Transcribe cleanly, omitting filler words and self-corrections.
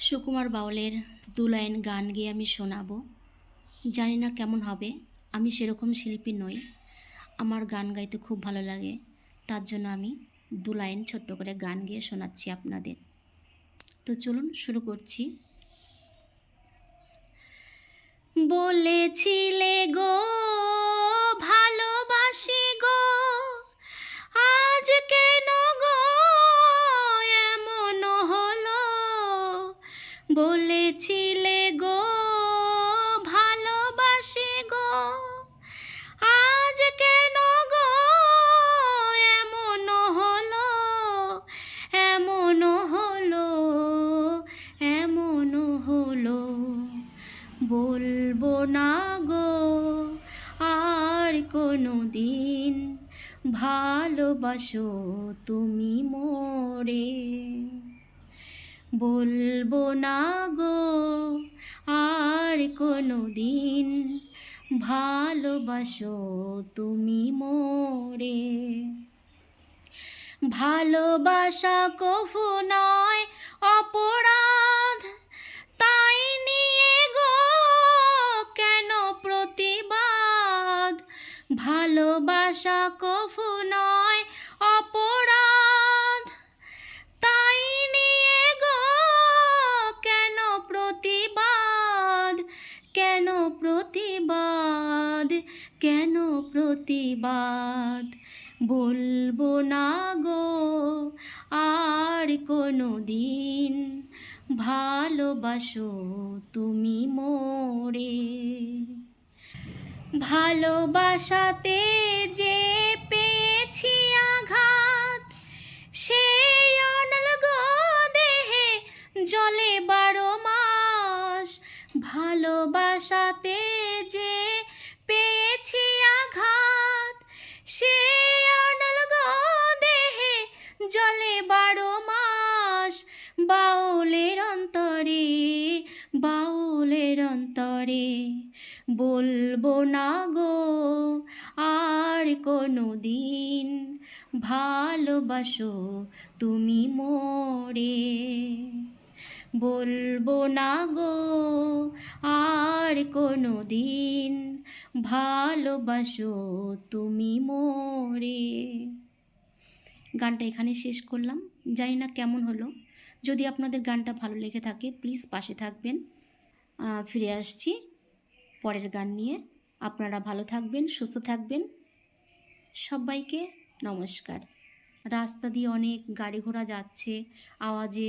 সুকুমার বাউলের দু লাইন গান গেয়ে আমি শোনাবো। জানি না কেমন হবে, আমি সেরকম শিল্পী নই। আমার গান গাইতে খুব ভালো লাগে, তার জন্য আমি দু লাইন ছোট্ট করে গান গেয়ে শোনাচ্ছি আপনাদের। তো চলুন শুরু করছি। বলেছিলে গো ভালোবাসি গো, আজ কেন গো এমন হলো। বলেছিলে গো ভালোবাসি গো, আজ কেন গো এমন হলো, এমন হলো, এমন হলো। বলবো না গো আর কোনো দিন, ভালোবাসো তুমি মোরে। বলবো না গো আর কোনো দিন, ভালোবাসো তুমি মোরে। ভালোবাসা কভু নয় অপরাধ, তাই নিয়ে গো কেন প্রতিবাদ। ভালোবাসা কভু নয় অপরাধ, তাই নিয়ে গো কেন প্রতিবাদ, কেন প্রতিবাদ, কেন প্রতিবাদ। বলবো না গো আর কোনো দিন, ভালোবাসো তুমি মোরে। ভালোবাসাতে যে পেয়েছি আঘাত, সেই অনল গো দেহে জলে 12 মাস। ভালোবাসাতে যে পেয়েছি আঘাত, সেই অনল গো দেহে জলে 12 মাস। বাউলের অন্তরে, বাউলের অন্তরে, বলবো না গো আর কোনো দিন, ভালোবাসো তুমি মোরে। বলবো না গো আর কোনো দিন, ভালোবাসো তুমি মোরে। গানটা এখানে শেষ করলাম। জানি না কেমন হলো। যদি আপনাদের গানটা ভালো লেগে থাকে প্লিজ পাশে থাকবেন। ফিরে আসছি পরের গান নিয়ে। আপনারা ভালো থাকবেন, সুস্থ থাকবেন। সবাইকে নমস্কার। রাস্তা দিয়ে অনেক গাড়ি ঘোড়া যাচ্ছে, আওয়াজে